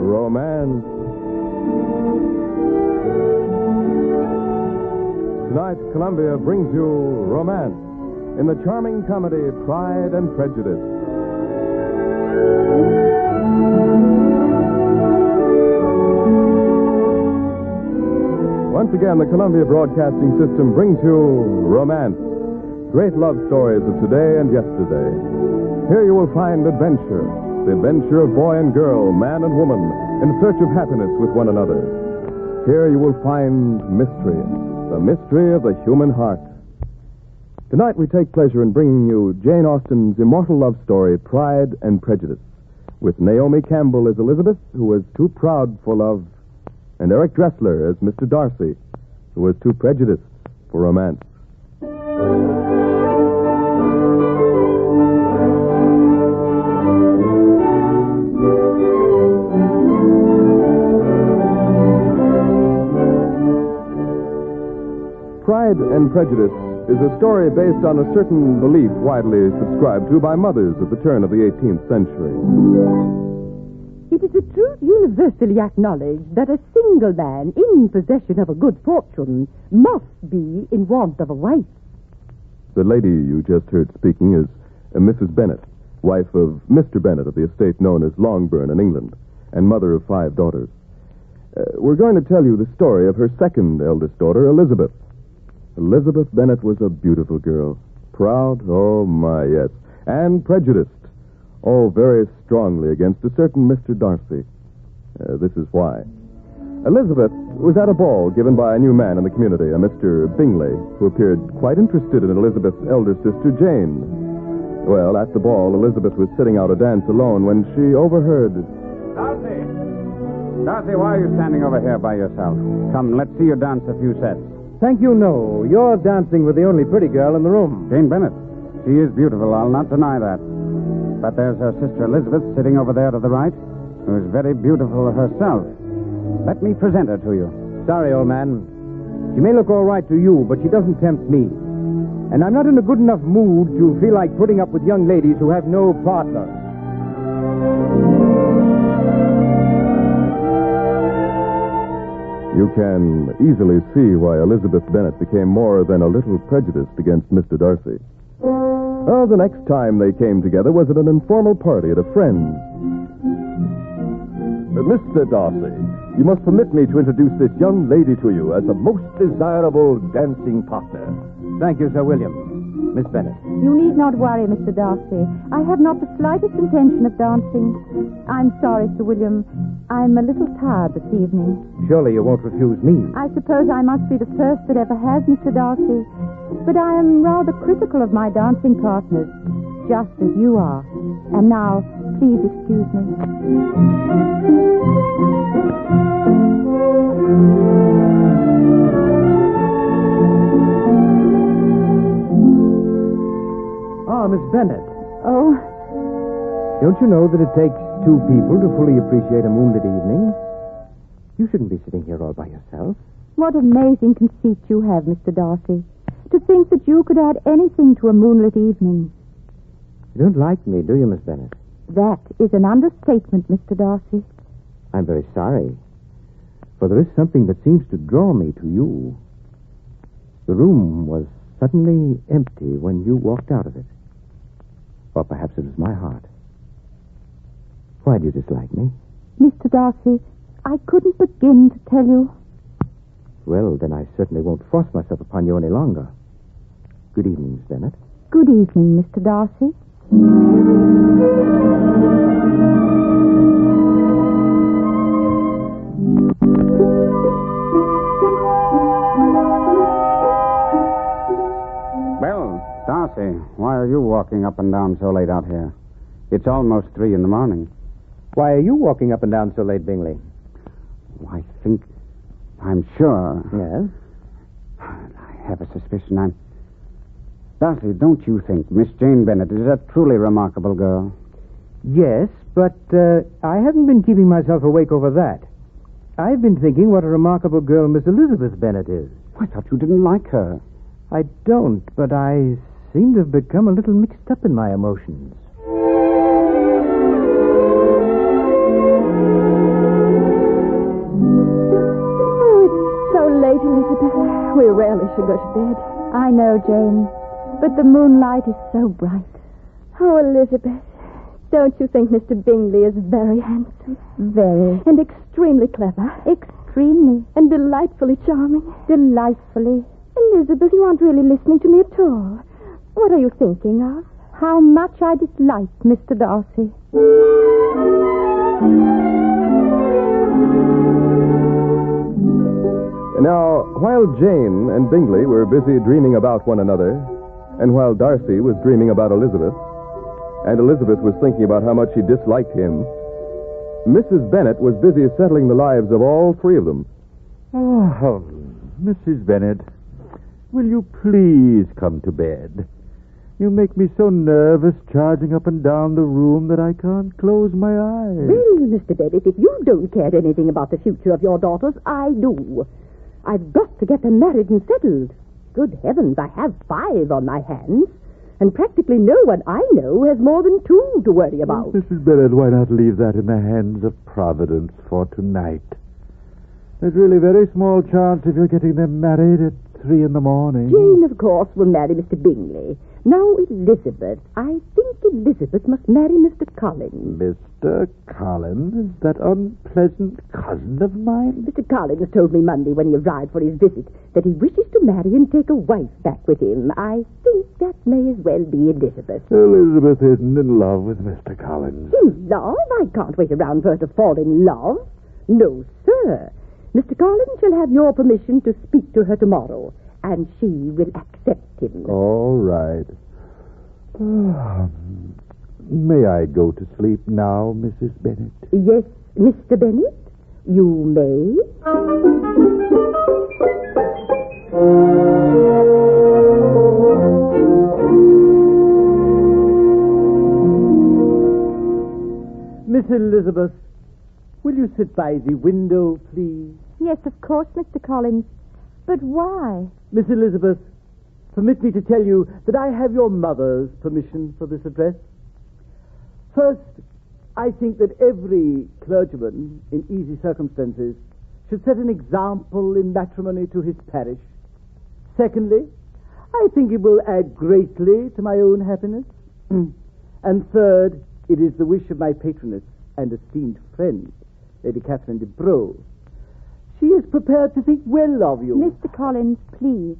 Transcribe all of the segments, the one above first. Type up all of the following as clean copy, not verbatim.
romance. Tonight, Columbia brings you Romance in the charming comedy Pride and Prejudice. Once again, the Columbia Broadcasting System brings you Romance, great love stories of today and yesterday. Here you will find adventure, the adventure of boy and girl, man and woman, in search of happiness with one another. Here you will find mystery, the mystery of the human heart. Tonight we take pleasure in bringing you Jane Austen's immortal love story, Pride and Prejudice, with Naomi Campbell as Elizabeth, who was too proud for love, and Eric Dressler as Mr. Darcy, who was too prejudiced for romance. Pride and Prejudice is a story based on a certain belief widely subscribed to by mothers at the turn of the 18th century. It is a truth universally acknowledged that a single man in possession of a good fortune must be in want of a wife. The lady you just heard speaking is Mrs. Bennet, wife of Mr. Bennet of the estate known as Longbourn in England, and mother of 5 daughters. We're going to tell you the story of her second eldest daughter, Elizabeth. Elizabeth Bennet was a beautiful girl. Proud, oh my, yes. And prejudiced. Oh, very strongly against a certain Mr. Darcy. This is why. Elizabeth was at a ball given by a new man in the community, a Mr. Bingley, who appeared quite interested in Elizabeth's elder sister, Jane. Well, at the ball, Elizabeth was sitting out a dance alone when she overheard... Darcy! Darcy, why are you standing over here by yourself? Come, let's see you dance a few sets. Thank you, no. You're dancing with the only pretty girl in the room. Jane Bennet. She is beautiful, I'll not deny that. But there's her sister Elizabeth sitting over there to the right, who's very beautiful herself. Let me present her to you. Sorry, old man. She may look all right to you, but she doesn't tempt me. And I'm not in a good enough mood to feel like putting up with young ladies who have no partners. You can easily see why Elizabeth Bennet became more than a little prejudiced against Mr. Darcy. Oh, the next time they came together was at an informal party at a friend's. Mr. Darcy, you must permit me to introduce this young lady to you as a most desirable dancing partner. Thank you, Sir William. Miss Bennet. You need not worry, Mr. Darcy. I have not the slightest intention of dancing. I'm sorry, Sir William. I'm a little tired this evening. Surely you won't refuse me. I suppose I must be the first that ever has, Mr. Darcy. But I am rather critical of my dancing partners, just as you are. And now, please excuse me. Ah, Miss Bennet. Oh. Don't you know that it takes 2 people to fully appreciate a moonlit evening? You shouldn't be sitting here all by yourself. What amazing conceit you have, Mr. Darcy. To think that you could add anything to a moonlit evening. You don't like me, do you, Miss Bennet? That is an understatement, Mr. Darcy. I'm very sorry. For there is something that seems to draw me to you. The room was suddenly empty when you walked out of it. Or perhaps it was my heart. Why do you dislike me? Mr. Darcy, I couldn't begin to tell you. Well, then I certainly won't force myself upon you any longer. Good evening, Miss Bennet. Good evening, Mr. Darcy. Well, Darcy, why are you walking up and down so late out here? It's almost 3 in the morning. Why are you walking up and down so late, Bingley? I'm sure. Yes? I have a suspicion. Darcy, don't you think Miss Jane Bennet is a truly remarkable girl? Yes, but I haven't been keeping myself awake over that. I've been thinking what a remarkable girl Miss Elizabeth Bennet is. I thought you didn't like her. I don't, but I seem to have become a little mixed up in my emotions. shall go to bed. I know, Jane, but the moonlight is so bright. Oh, Elizabeth, don't you think Mr. Bingley is very handsome? Very. And extremely clever? Extremely. And delightfully charming? Delightfully. Elizabeth, you aren't really listening to me at all. What are you thinking of? How much I dislike Mr. Darcy. Now, while Jane and Bingley were busy dreaming about one another, and while Darcy was dreaming about Elizabeth, and Elizabeth was thinking about how much she disliked him, Mrs. Bennet was busy settling the lives of all three of them. Oh, Mrs. Bennet, will you please come to bed? You make me so nervous charging up and down the room that I can't close my eyes. Well, Mr. Bennet, if you don't care anything about the future of your daughters, I do. I've got to get them married and settled. Good heavens, I have 5 on my hands. And practically no one I know has more than 2 to worry about. Mrs. Bennet, why not leave that in the hands of Providence for tonight? There's really very small chance of your getting them married at 3 in the morning. Jane, of course, will marry Mr. Bingley. Now, Elizabeth, I think Elizabeth must marry Mr. Collins. Mr. Collins? That unpleasant cousin of mine? Mr. Collins told me Monday when he arrived for his visit that he wishes to marry and take a wife back with him. I think that may as well be Elizabeth. Elizabeth isn't in love with Mr. Collins. In love? I can't wait around for her to fall in love. No, sir. Mr. Collins shall have your permission to speak to her tomorrow, and she will accept him. All right. May I go to sleep now, Mrs. Bennet? Yes, Mr. Bennet, you may. Miss Elizabeth, will you sit by the window, please? Yes, of course, Mr. Collins. But why? Miss Elizabeth, permit me to tell you that I have your mother's permission for this address. First, I think that every clergyman in easy circumstances should set an example in matrimony to his parish. Secondly, I think it will add greatly to my own happiness. And third, it is the wish of my patroness and esteemed friend, Lady Catherine de Brough. She is prepared to think well of you. Mr. Collins, please.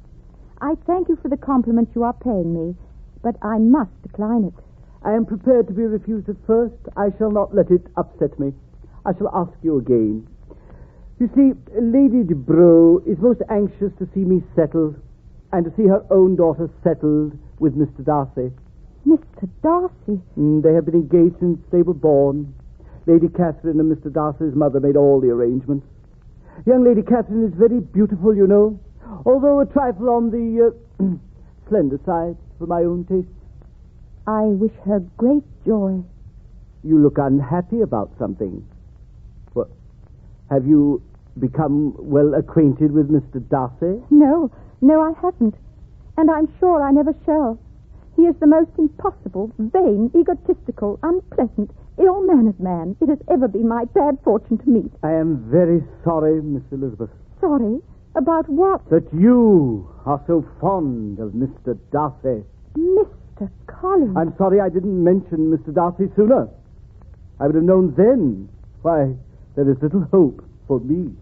I thank you for the compliment you are paying me, but I must decline it. I am prepared to be refused at first. I shall not let it upset me. I shall ask you again. You see, Lady de Brough is most anxious to see me settled and to see her own daughter settled with Mr. Darcy. Mr. Darcy? They have been engaged since they were born. Lady Catherine and Mr. Darcy's mother made all the arrangements. Young Lady Catherine is very beautiful, you know, although a trifle on the slender side for my own taste. I wish her great joy. You look unhappy about something. What, have you become well acquainted with Mr. Darcy? No, I haven't. And I'm sure I never shall. He is the most impossible, vain, egotistical, unpleasant, ill-mannered man it has ever been my bad fortune to meet. I am very sorry, Miss Elizabeth. Sorry? About what? That you are so fond of Mr. Darcy. Mr. Collins. I'm sorry I didn't mention Mr. Darcy sooner. I would have known then. Why, there is little hope for me.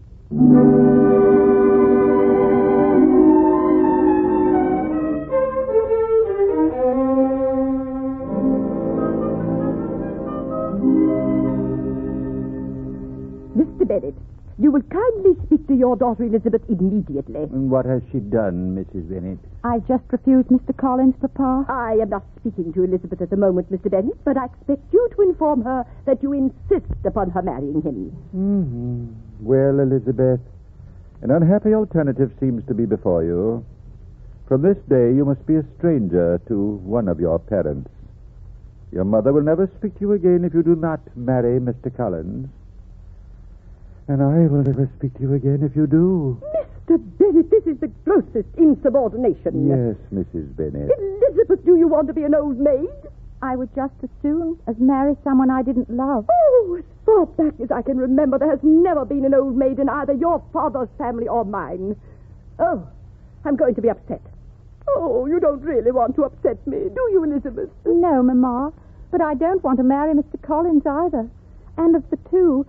Mr. Bennet, you will kindly speak to your daughter Elizabeth immediately. And what has she done, Mrs. Bennet? I've just refused Mr. Collins, Papa. I am not speaking to Elizabeth at the moment, Mr. Bennet, but I expect you to inform her that you insist upon her marrying him. Mm-hmm. Well, Elizabeth, an unhappy alternative seems to be before you. From this day, you must be a stranger to one of your parents. Your mother will never speak to you again if you do not marry Mr. Collins. And I will never speak to you again if you do. Mr. Bennet, this is the grossest insubordination. Yes, Mrs. Bennet. Elizabeth, do you want to be an old maid? I would just as soon as marry someone I didn't love. Oh, as far back as I can remember, there has never been an old maid in either your father's family or mine. Oh, I'm going to be upset. Oh, you don't really want to upset me, do you, Elizabeth? No, Mamma, but I don't want to marry Mr. Collins either. And of the two,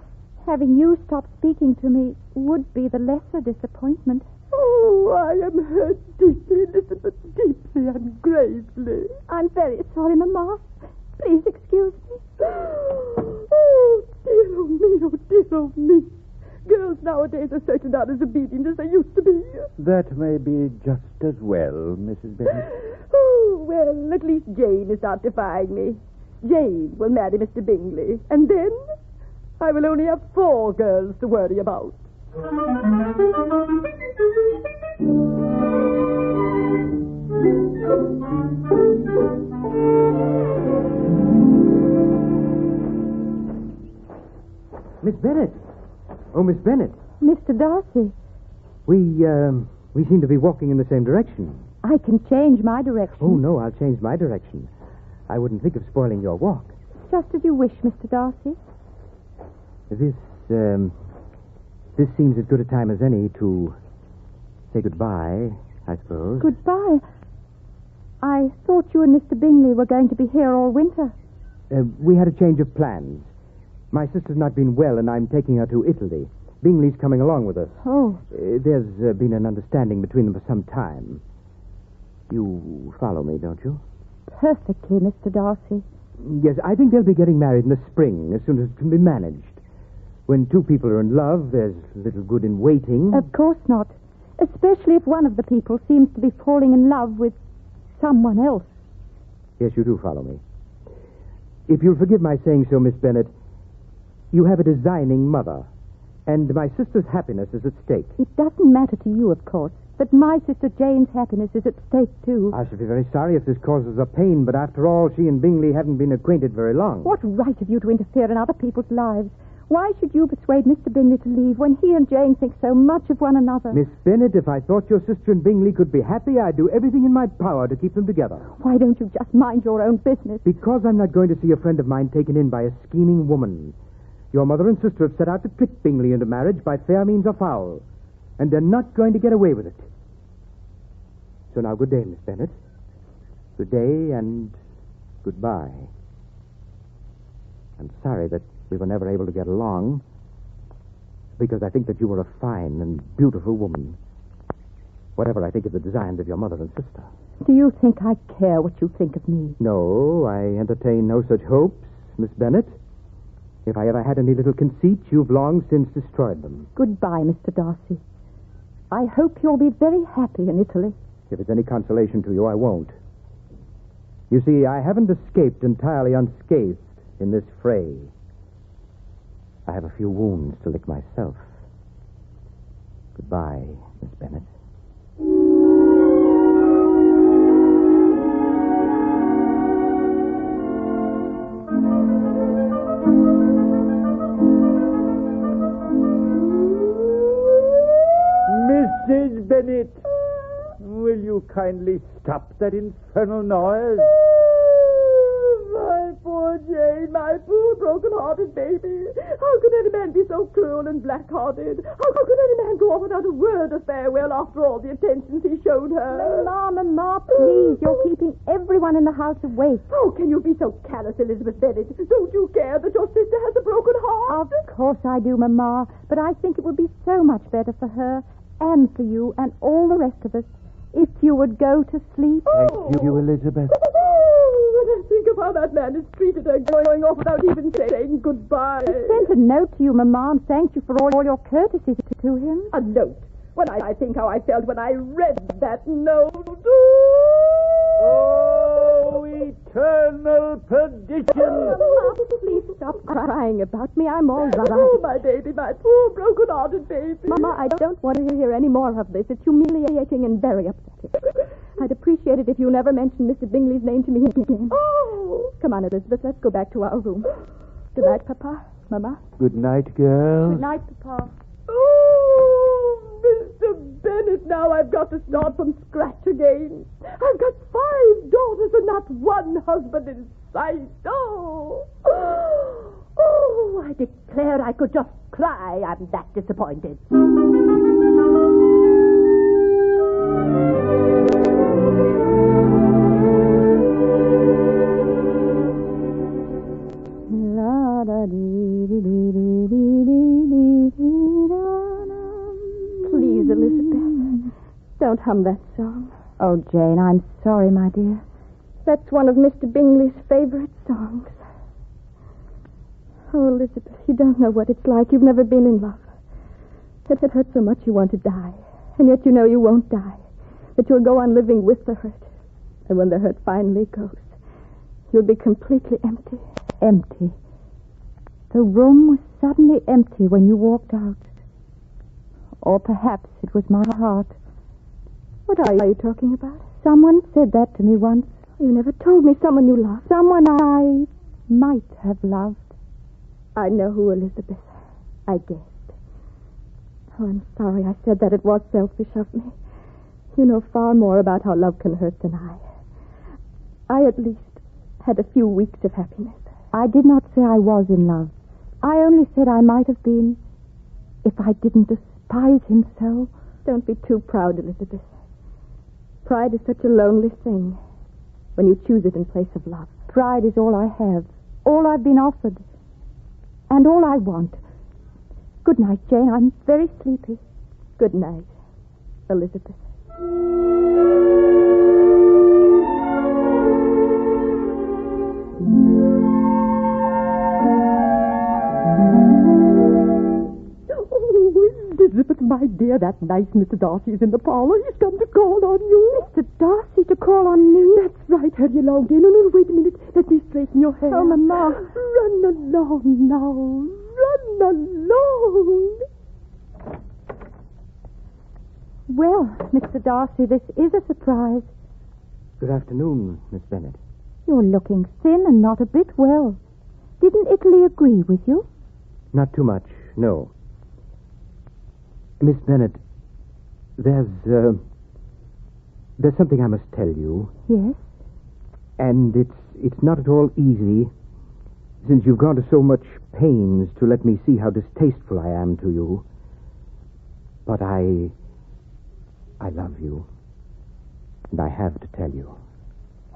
having you stop speaking to me would be the lesser disappointment. Oh, I am hurt deeply, Elizabeth, deeply and gravely. I'm very sorry, Mamma. Please excuse me. Oh, dear, oh, me. Girls nowadays are certainly not as obedient as they used to be. That may be just as well, Mrs. Bennett. Oh, well, at least Jane is not defying me. Jane will marry Mr. Bingley, and then I will only have 4 girls to worry about. Miss Bennett. Oh, Miss Bennett. Mr. Darcy, We seem to be walking in the same direction. I can change my direction. Oh, no, I'll change my direction. I wouldn't think of spoiling your walk. Just as you wish, Mr. Darcy. This seems as good a time as any to say goodbye, I suppose. Goodbye. I thought you and Mr. Bingley were going to be here all winter. We had a change of plans. My sister's not been well, and I'm taking her to Italy. Bingley's coming along with us. Oh. There's been an understanding between them for some time. You follow me, don't you? Perfectly, Mr. Darcy. Yes, I think they'll be getting married in the spring, as soon as it can be managed. When 2 people are in love, there's little good in waiting. Of course not. Especially if one of the people seems to be falling in love with someone else. Yes, you do follow me. If you'll forgive my saying so, Miss Bennett, you have a designing mother, and my sister's happiness is at stake. It doesn't matter to you, of course, but my sister Jane's happiness is at stake, too. I should be very sorry if this causes her pain, but after all, she and Bingley haven't been acquainted very long. What right have you to interfere in other people's lives? Why should you persuade Mr. Bingley to leave when he and Jane think so much of one another? Miss Bennett, if I thought your sister and Bingley could be happy, I'd do everything in my power to keep them together. Why don't you just mind your own business? Because I'm not going to see a friend of mine taken in by a scheming woman. Your mother and sister have set out to trick Bingley into marriage by fair means or foul, and they're not going to get away with it. So now, good day, Miss Bennett. Good day and goodbye. I'm sorry that we were never able to get along, because I think that you were a fine and beautiful woman, whatever I think of the designs of your mother and sister. Do you think I care what you think of me? No, I entertain no such hopes, Miss Bennett. If I ever had any little conceit, you've long since destroyed them. Goodbye, Mr. Darcy. I hope you'll be very happy in Italy. If it's any consolation to you, I won't. You see, I haven't escaped entirely unscathed in this fray. I have a few wounds to lick myself. Goodbye, Miss Bennett. Mrs. Bennett, will you kindly stop that infernal noise? My poor Jane, my poor broken-hearted baby. How could any man be so cruel and black-hearted? How could any man go off without a word of farewell after all the attentions he showed her? Mamma, please. You're keeping everyone in the house awake. How can you be so callous, Elizabeth Bennett? Don't you care that your sister has a broken heart? Of course I do, Mamma, but I think it would be so much better for her and for you and all the rest of us if you would go to sleep. Thank you, Elizabeth. When I think of how that man has treated her, going off without even saying goodbye. He sent a note to you, Mamma, and thanked you for all your courtesies to him. A note? When I think how I felt when I read that note. Oh, eternal perdition! Mamma, please stop crying about me. I'm all right. Oh, my baby, my poor broken-hearted baby. Mamma, I don't want to hear any more of this. It's humiliating and very upsetting. I'd appreciate it if you never mentioned Mr. Bingley's name to me again. Oh! Come on, Elizabeth. Let's go back to our room. Good night, Papa. Mamma. Good night, girls. Good night, Papa. Oh, Mr. Bennett, now I've got to start from scratch again. I've got 5 daughters and not one husband in sight. Oh! Oh, I declare I could just cry. I'm that disappointed. Please, Elizabeth, don't hum that song. Oh, Jane, I'm sorry, my dear. That's one of Mr. Bingley's favorite songs. Oh, Elizabeth, you don't know what it's like. You've never been in love. It hurts so much you want to die. And yet you know you won't die. That you'll go on living with the hurt. And when the hurt finally goes, you'll be completely empty. Empty. The room was suddenly empty when you walked out. Or perhaps it was my heart. What are you talking about? Someone said that to me once. You never told me someone you loved. Someone I might have loved. I know who, Elizabeth. I guessed. Oh, I'm sorry I said that. It was selfish of me. You know far more about how love can hurt than I. I at least had a few weeks of happiness. I did not say I was in love. I only said I might have been if I didn't despise him so. Don't be too proud, Elizabeth. Pride is such a lonely thing when you choose it in place of love. Pride is all I have, all I've been offered, and all I want. Good night, Jane. I'm very sleepy. Good night, Elizabeth. Elizabeth, my dear, that nice Mr. Darcy is in the parlor. He's come to call on you. Mr. Darcy to call on me? That's right. Hurry along, dear. No, wait a minute. Let me straighten your hair. Oh, Mama. Run along now. Run along. Well, Mr. Darcy, this is a surprise. Good afternoon, Miss Bennet. You're looking thin and not a bit well. Didn't Italy agree with you? Not too much, no. Miss Bennet, there's something I must tell you. Yes? And it's not at all easy, since you've gone to so much pains to let me see how distasteful I am to you. But I love you, and I have to tell you.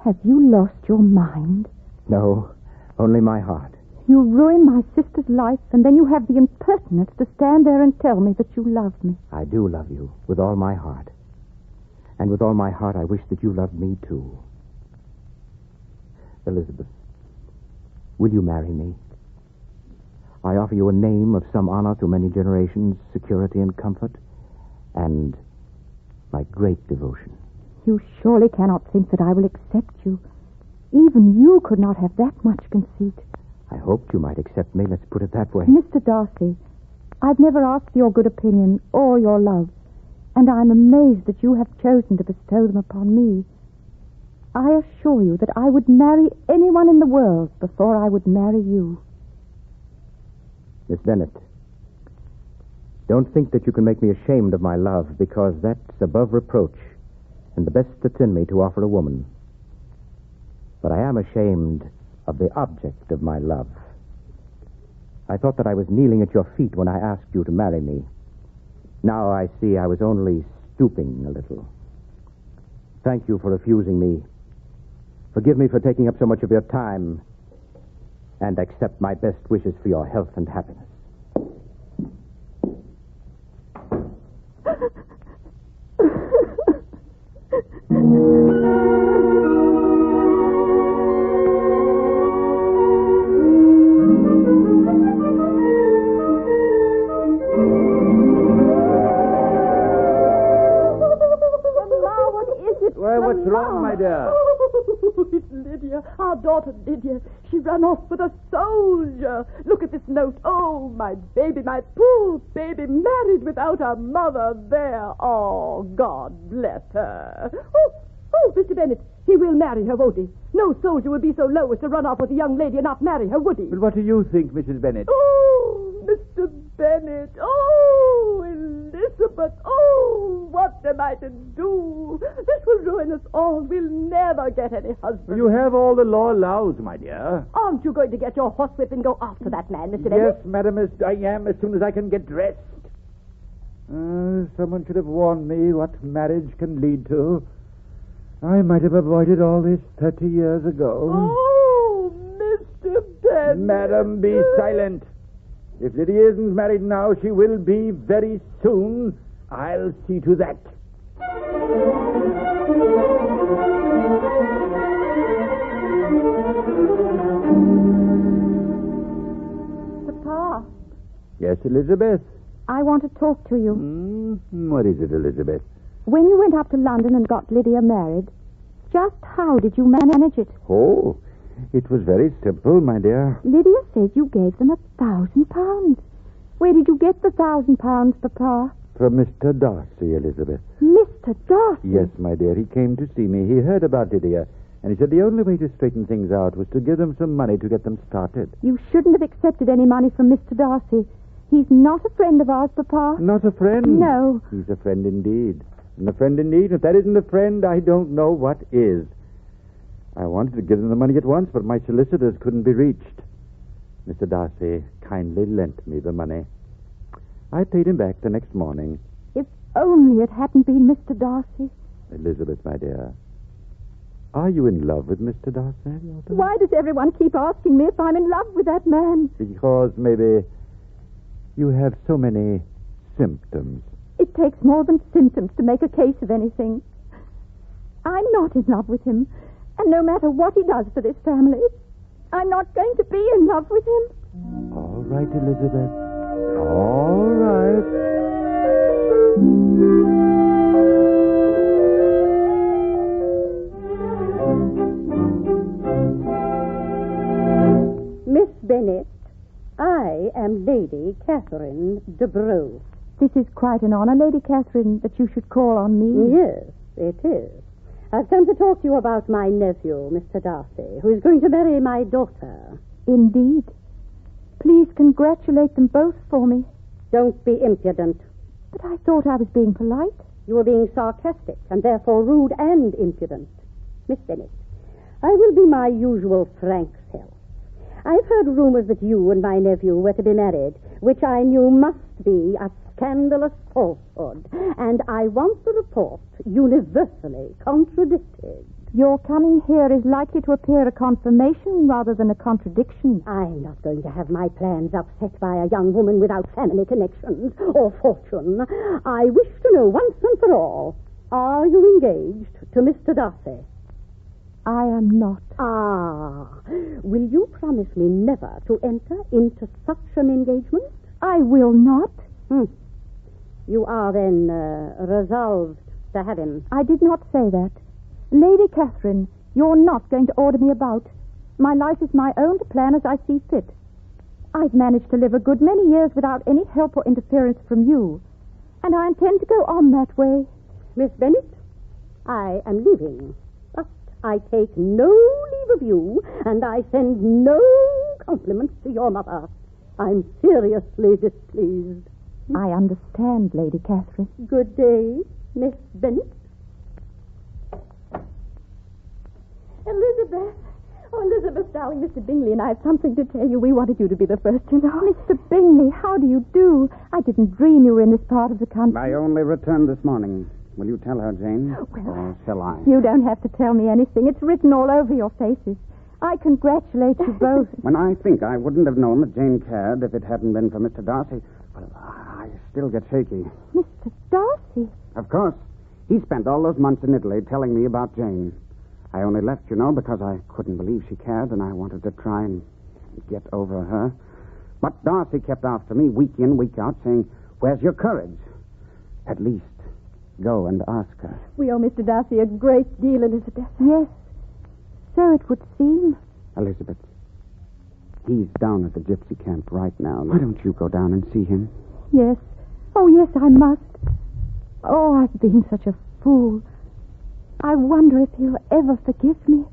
Have you lost your mind? No, only my heart. You ruin my sister's life, and then you have the impertinence to stand there and tell me that you love me. I do love you with all my heart. And with all my heart, I wish that you loved me, too. Elizabeth, will you marry me? I offer you a name of some honor to many generations, security and comfort, and my great devotion. You surely cannot think that I will accept you. Even you could not have that much conceit. I hoped you might accept me, let's put it that way. Mr. Darcy, I've never asked for your good opinion or your love, and I'm amazed that you have chosen to bestow them upon me. I assure you that I would marry anyone in the world before I would marry you. Miss Bennet, don't think that you can make me ashamed of my love, because that's above reproach and the best that's in me to offer a woman. But I am ashamed of the object of my love. I thought that I was kneeling at your feet when I asked you to marry me. Now I see I was only stooping a little. Thank you for refusing me. Forgive me for taking up so much of your time, and accept my best wishes for your health and happiness. What's wrong, my dear? Oh, it's Lydia, our daughter Lydia. She ran off with a soldier. Look at this note. Oh, my baby, my poor baby, married without a mother there. Oh, God bless her. Oh, Mr. Bennet, he will marry her, won't he? No soldier would be so low as to run off with a young lady and not marry her, would he? But what do you think, Mrs. Bennet? Oh, Mr. Bennet. Oh, Elizabeth. Oh, what am I to do? This will ruin us all. We'll never get any husband. You have all the law allows, my dear. Aren't you going to get your horsewhip and go after that man, Mr. Bennet? Yes, madam, I am, as soon as I can get dressed. Someone should have warned me what marriage can lead to. I might have avoided all this 30 years ago. Oh, Mr. Bennet. Madam, be silent. If Lydia isn't married now, she will be very soon. I'll see to that. Papa, Yes, Elizabeth? I want to talk to you. What is it, Elizabeth? When you went up to London and got Lydia married, just how did you manage it? Oh, it was very simple, my dear. Lydia said you gave them £1,000. Where did you get the £1,000, Papa? From Mr. Darcy, Elizabeth. Mr. Darcy? Yes, my dear. He came to see me. He heard about Lydia, and he said the only way to straighten things out was to give them some money to get them started. You shouldn't have accepted any money from Mr. Darcy. He's not a friend of ours, Papa. Not a friend? No. He's a friend indeed. And a friend indeed. If that isn't a friend, I don't know what is. I wanted to give them the money at once, but my solicitors couldn't be reached. Mr. Darcy kindly lent me the money. I paid him back the next morning. If only it hadn't been Mr. Darcy. Elizabeth, my dear, are you in love with Mr. Darcy? Why does everyone keep asking me if I'm in love with that man? Because maybe you have so many symptoms. It takes more than symptoms to make a case of anything. I'm not in love with him. And no matter what he does for this family, I'm not going to be in love with him. All right, Elizabeth. All right. Miss Bennett, I am Lady Catherine de Breau. This is quite an honor, Lady Catherine, that you should call on me. Yes, it is. I've come to talk to you about my nephew, Mr. Darcy, who is going to marry my daughter. Indeed. Please congratulate them both for me. Don't be impudent. But I thought I was being polite. You were being sarcastic and therefore rude and impudent. Miss Bennett, I will be my usual frank self. I've heard rumors that you and my nephew were to be married, which I knew must be a scandalous falsehood, and I want the report universally contradicted. Your coming here is likely to appear a confirmation rather than a contradiction. I'm not going to have my plans upset by a young woman without family connections or fortune. I wish to know once and for all, are you engaged to Mr. Darcy? I am not. Ah, will you promise me never to enter into such an engagement? I will not. You are then resolved to have him. I did not say that. Lady Catherine, you're not going to order me about. My life is my own to plan as I see fit. I've managed to live a good many years without any help or interference from you, and I intend to go on that way. Miss Bennett, I am leaving, but I take no leave of you, and I send no compliments to your mother. I'm seriously displeased. I understand, Lady Catherine. Good day, Miss Bennett. Elizabeth. Oh, Elizabeth, darling, Mr. Bingley and I have something to tell you. We wanted you to be the first to know. Mr. Bingley, how do you do? I didn't dream you were in this part of the country. I only returned this morning. Will you tell her, Jane? Well, or shall I? You don't have to tell me anything. It's written all over your faces. I congratulate you both. When I think I wouldn't have known that Jane cared if it hadn't been for Mr. Darcy, well, I still get shaky. Mr. Darcy? Of course. He spent all those months in Italy telling me about Jane. I only left, because I couldn't believe she cared, and I wanted to try and get over her. But Darcy kept after me week in, week out, saying, "Where's your courage? At least go and ask her." We owe Mr. Darcy a great deal, Elizabeth. Yes, so it would seem. Elizabeth, he's down at the gypsy camp right now. Why don't you go down and see him? Yes. Oh, yes, I must. Oh, I've been such a fool. I wonder if he'll ever forgive me.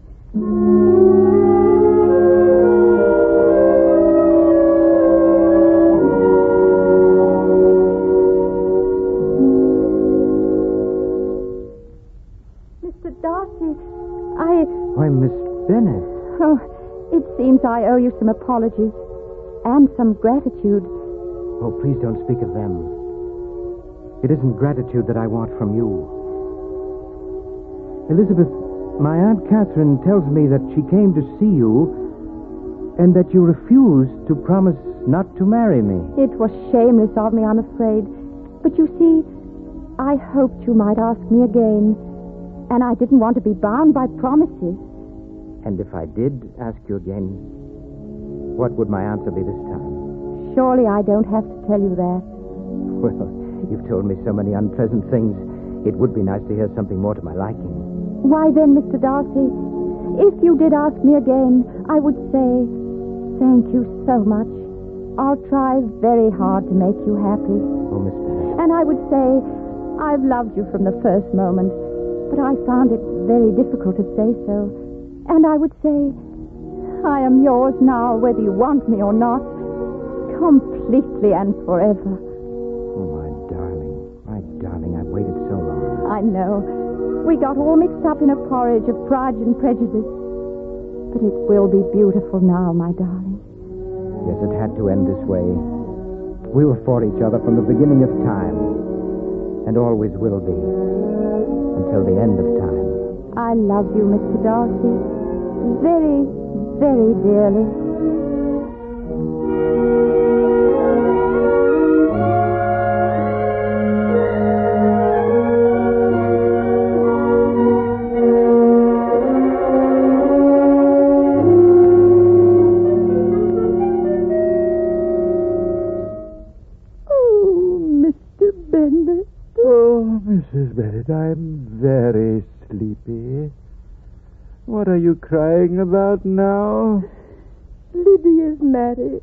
Mr. Darcy, Why, Miss Bennett. Oh, it seems I owe you some apologies and some gratitude. Oh, please don't speak of them. It isn't gratitude that I want from you. Elizabeth, my Aunt Catherine tells me that she came to see you And that you refused to promise not to marry me. It was shameless of me, I'm afraid. But you see, I hoped you might ask me again. And I didn't want to be bound by promises. And if I did ask you again, what would my answer be this time? Surely I don't have to tell you that. Well, you've told me so many unpleasant things. It would be nice to hear something more to my liking. Why then, Mr. Darcy, if you did ask me again, I would say, thank you so much. I'll try very hard to make you happy. Oh, Miss Bennett. And I would say, I've loved you from the first moment, but I found it very difficult to say so. And I would say, I am yours now, whether you want me or not, completely and forever. Oh, my darling, I've waited so long. I know. We got all mixed up in a porridge of Pride and Prejudice. But it will be beautiful now, my darling. Yes, it had to end this way. We were for each other from the beginning of time, and always will be, until the end of time. I love you, Mr. Darcy, very, very dearly. Mrs. Bennett, I'm very sleepy. What are you crying about now? Lydia's married,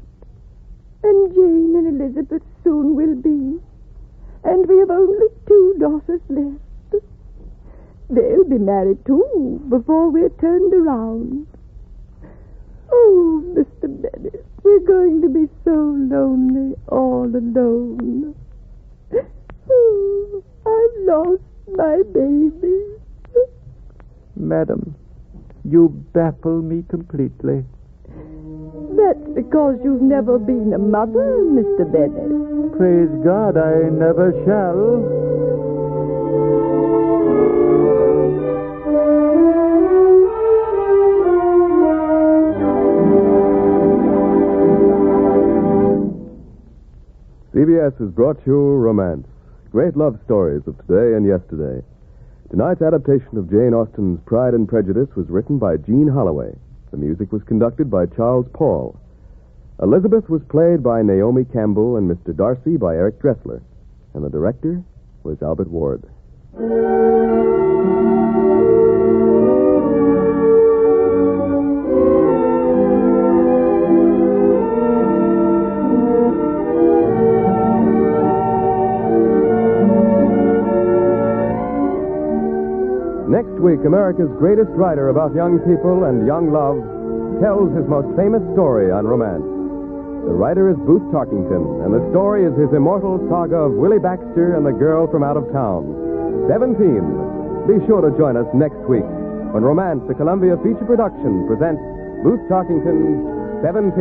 and Jane and Elizabeth soon will be, and we have only 2 daughters left. They'll be married, too, before we're turned around. Oh, Mr. Bennett, we're going to be so lonely, all alone. Oh, I've lost my baby. Madam, you baffle me completely. That's because you've never been a mother, Mr. Bennett. Praise God, I never shall. CBS has brought you Romance, great love stories of today and yesterday. Tonight's adaptation of Jane Austen's Pride and Prejudice was written by Jean Holloway. The music was conducted by Charles Paul. Elizabeth was played by Naomi Campbell and Mr. Darcy by Eric Dressler. And the director was Albert Ward. Next week, America's greatest writer about young people and young love tells his most famous story on romance. The writer is Booth Tarkington, and the story is his immortal saga of Willie Baxter and the girl from out of town. 17. Be sure to join us next week when Romance, a Columbia feature production, presents Booth Tarkington's 17.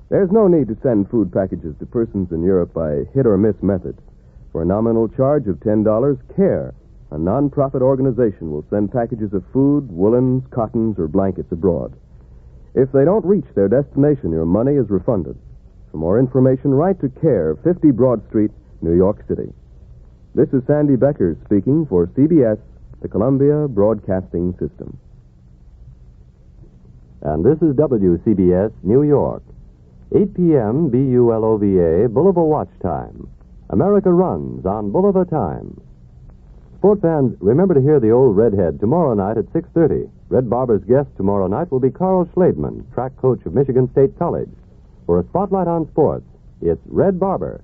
There's no need to send food packages to persons in Europe by hit-or-miss methods. For a nominal charge of $10, CARE, a non-profit organization, will send packages of food, woolens, cottons, or blankets abroad. If they don't reach their destination, your money is refunded. For more information, write to CARE, 50 Broad Street, New York City. This is Sandy Becker speaking for CBS, the Columbia Broadcasting System. And this is WCBS, New York. 8 p.m. BULOVA, Boulevard Watch Time. America runs on Boulevard Time. Sport fans, remember to hear the old redhead tomorrow night at 6:30. Red Barber's guest tomorrow night will be Carl Schladman, track coach of Michigan State College. For a spotlight on sports, it's Red Barber